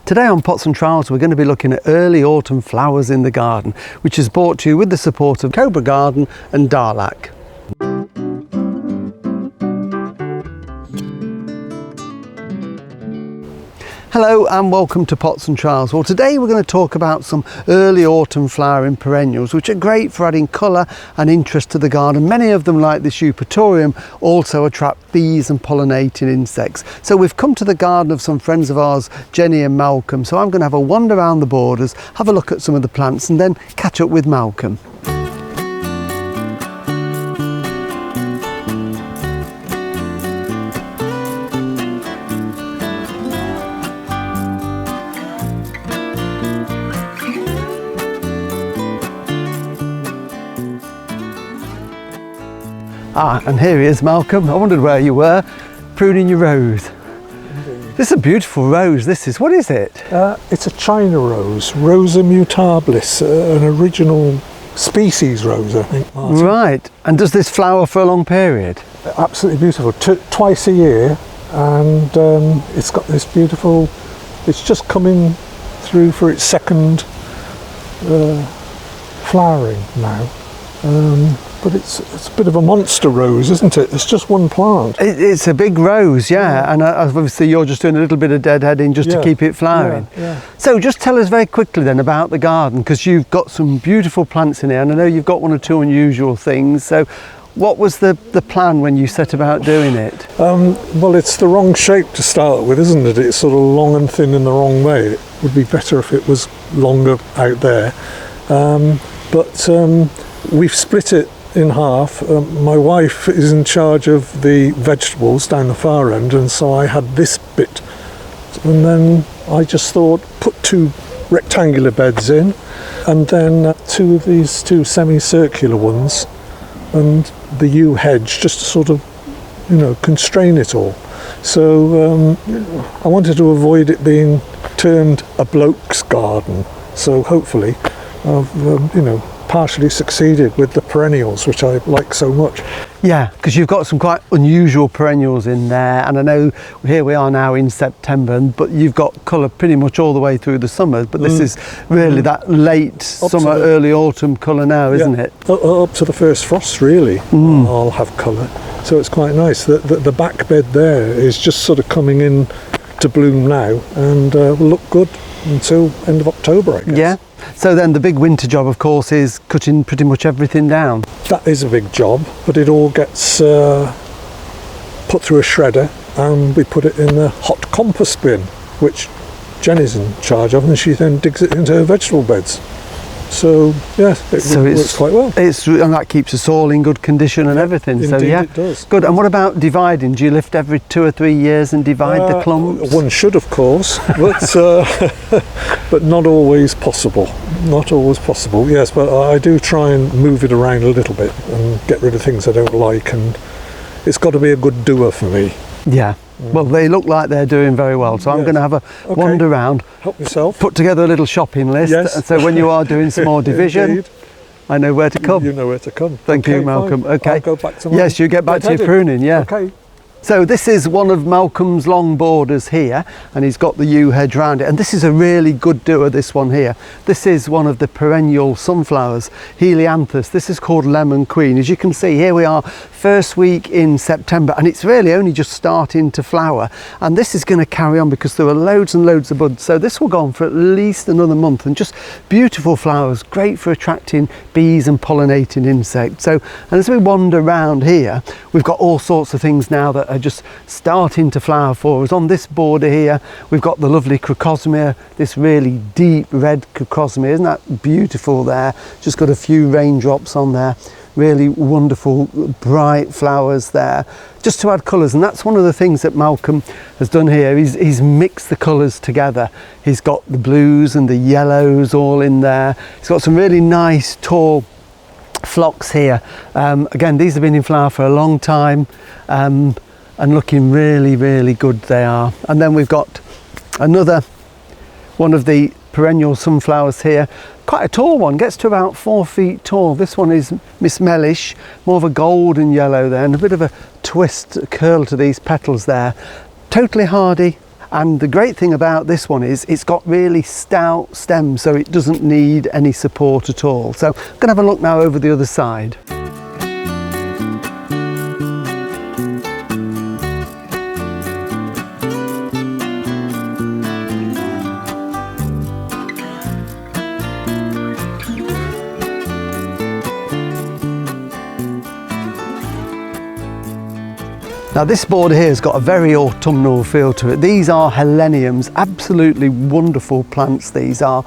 Today on Pots and Trowels we're going to be looking at early autumn flowers in the garden, which is brought to you with the support of Cobra Garden and Allett. Hello and welcome to Pots and Trowels. Well, today we're going to talk about some early autumn flowering perennials which are great for adding colour and interest to the garden. Many of them, like this eupatorium, also attract bees and pollinating insects. So we've come to the garden of some friends of ours, Jenny and Malcolm, so I'm going to have a wander around the borders, have a look at some of the plants and then catch up with Malcolm. Ah, and here he is, Malcolm. I wondered where you were, pruning your rose. Indeed. This is a beautiful rose, this is. What is it? It's a China rose, Rosa mutabilis, an original species rose, I think, Martin. Right, and does this flower for a long period? Absolutely beautiful, twice a year, and it's got this beautiful, it's just coming through for its second flowering now. But it's a bit of a monster rose, isn't it? It's just one plant. It's a big rose, yeah. And obviously you're just doing a little bit of deadheading just to keep it flowering. Yeah. So just tell us very quickly then about the garden, because you've got some beautiful plants in here, and I know you've got one or two unusual things. So what was the plan when you set about doing it? Well, it's the wrong shape to start with, isn't it? It's sort of long and thin in the wrong way. It would be better if it was longer out there. But we've split it in half. My wife is in charge of the vegetables down the far end, and so I had this bit, and then I just thought put two rectangular beds in and then these two semicircular ones and the yew hedge, just to sort of, constrain it all. So I wanted to avoid it being termed a bloke's garden, so hopefully I've partially succeeded with the perennials, which I like so much. Yeah, because you've got some quite unusual perennials in there, and I know here we are now in September, but you've got colour pretty much all the way through the summer, but this is really that late summer, early autumn colour now, isn't it? Up to the first frost, really, I'll have colour. So it's quite nice. The back bed there is just sort of coming in to bloom now, and will look good until end of October, I guess. Yeah. So then the big winter job, of course, is cutting pretty much everything down. That is a big job, but it all gets put through a shredder, and we put it in a hot compost bin, which Jenny's in charge of, and she then digs it into her vegetable beds. So yeah, it works quite well. And that keeps the soil in good condition and everything. Indeed, so yeah, it does. Good. And what about dividing? Do you lift every 2 or 3 years and divide the clumps? One should, of course, but not always possible. Not always possible. Yes, but I do try and move it around a little bit and get rid of things I don't like, and it's got to be a good doer for me. Yeah. Well, they look like they're doing very well, so I'm going to have a wander around. Help yourself. Put together a little shopping list, and so when you are doing some more division, Indeed. I know where to come. You know where to come. Thank you, Malcolm. Fine. Okay. I'll go back to yes, you get back to your pruning, yeah. Okay. So this is one of Malcolm's long borders here, and he's got the yew hedge around it, and this is a really good doer, this one here. This is one of the perennial sunflowers, Helianthus. This is called Lemon Queen. As you can see, here we are, first week in September, and it's really only just starting to flower, and this is going to carry on because there are loads and loads of buds, so this will go on for at least another month, and just beautiful flowers, great for attracting bees and pollinating insects. So, and as we wander around here, we've got all sorts of things now that are just starting to flower for us. On this border here, we've got the lovely crocosmia, this really deep red crocosmia. Isn't that beautiful there? Just got a few raindrops on there. Really wonderful, bright flowers there, just to add colours. And that's one of the things that Malcolm has done here. He's mixed the colours together. He's got the blues and the yellows all in there. He's got some really nice, tall phlox here. Again, these have been in flower for a long time. And looking really, really good they are. And then we've got another one of the perennial sunflowers here, quite a tall one, gets to about 4 feet tall. This one is Miss Mellish, more of a golden yellow there, and a bit of a twist, a curl to these petals there. Totally hardy, And the great thing about this one is it's got really stout stems, so it doesn't need any support at all. So I'm going to have a look now over the other side. Now this border here has got a very autumnal feel to it. These are heleniums, absolutely wonderful plants these are,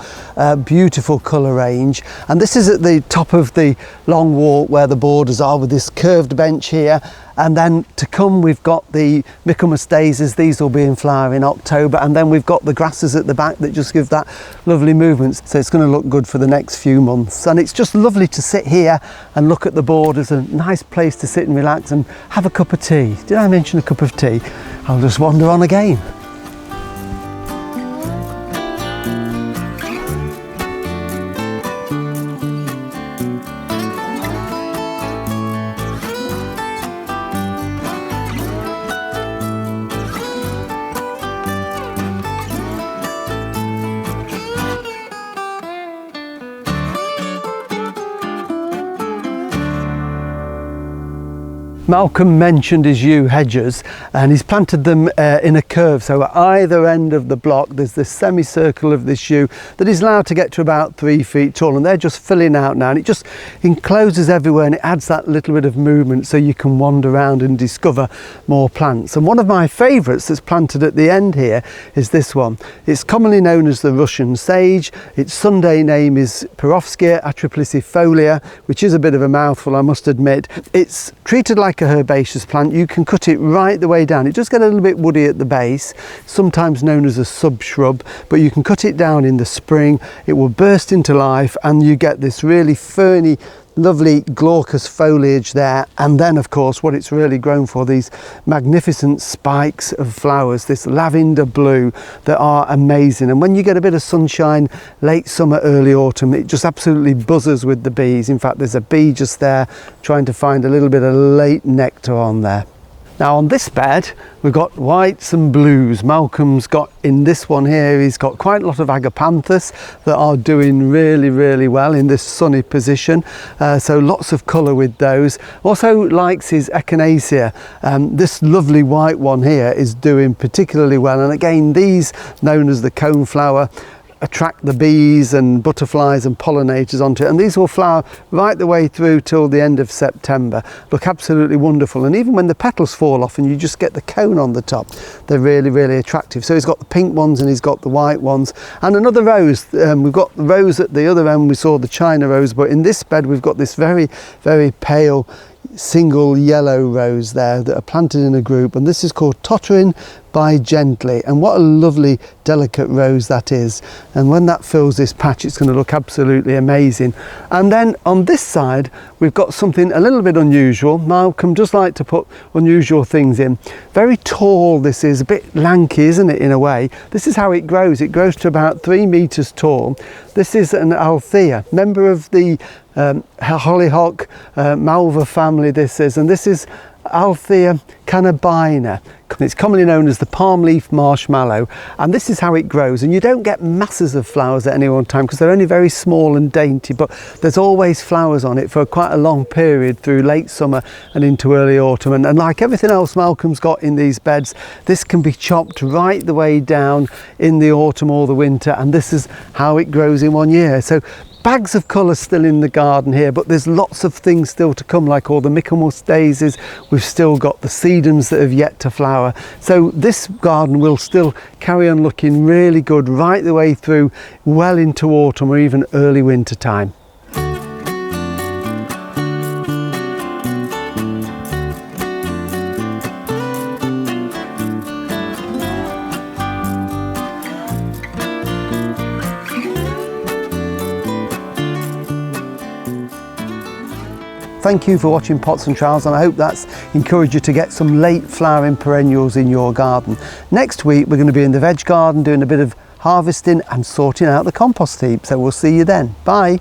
beautiful colour range. And this is at the top of the long walk where the borders are, with this curved bench here. And then to come we've got the Michaelmas daisies. These will be in flower in October, and then we've got the grasses at the back that just give that lovely movement, so it's going to look good for the next few months. And it's just lovely to sit here and look at the borders, a nice place to sit and relax and have a cup of tea. Did I mention a cup of tea? I'll just wander on again. Malcolm mentioned his yew hedges, and he's planted them in a curve, so at either end of the block there's this semicircle of this yew that is allowed to get to about 3 feet tall, and they're just filling out now, and it just encloses everywhere and it adds that little bit of movement so you can wander around and discover more plants. And one of my favourites that's planted at the end here is this one. It's commonly known as the Russian sage. Its Sunday name is Perovskia atriplycifolia, which is a bit of a mouthful, I must admit. It's treated like a herbaceous plant. You can cut it right the way down. It does get a little bit woody at the base, sometimes known as a sub-shrub, but you can cut it down in the spring. It will burst into life and you get this really ferny, lovely glaucous foliage there. And then of course what it's really grown for, these magnificent spikes of flowers, this lavender blue, that are amazing. And when you get a bit of sunshine, late summer, early autumn, it just absolutely buzzes with the bees. In fact, there's a bee just there trying to find a little bit of late nectar on there. Now on this bed we've got whites and blues. Malcolm's got, in this one here, he's got quite a lot of agapanthus that are doing really well in this sunny position, so lots of colour with those. Also likes his echinacea. This lovely white one here is doing particularly well, and again these, known as the coneflower, attract the bees and butterflies and pollinators onto it, and these will flower right the way through till the end of September. Look absolutely wonderful, and even when the petals fall off and you just get the cone on the top, they're really attractive. So he's got the pink ones and he's got the white ones, and another rose. We've got the rose at the other end, we saw the China rose, but in this bed we've got this very pale single yellow rose there that are planted in a group, and this is called Tottering by Gently, and what a lovely delicate rose that is. And when that fills this patch, it's going to look absolutely amazing. And then on this side we've got something a little bit unusual. Malcolm does like to put unusual things in. Very tall, this is a bit lanky, isn't it, in a way. This is how it grows. It grows to about 3 meters tall. This is an Althea, member of the hollyhock malva family this is, and this is Althea cannabina. It's commonly known as the palm leaf marshmallow, and this is how it grows. And you don't get masses of flowers at any one time because they're only very small and dainty, but there's always flowers on it for quite a long period through late summer and into early autumn. And like everything else Malcolm's got in these beds, this can be chopped right the way down in the autumn or the winter, and this is how it grows in 1 year. So bags of colour still in the garden here, but there's lots of things still to come, like all the Michaelmas daisies. We've still got the sedums that have yet to flower. So this garden will still carry on looking really good right the way through, well into autumn or even early winter time. Thank you for watching Pots and Trowels, and I hope that's encouraged you to get some late flowering perennials in your garden. Next week we're going to be in the veg garden doing a bit of harvesting and sorting out the compost heap, so we'll see you then. Bye.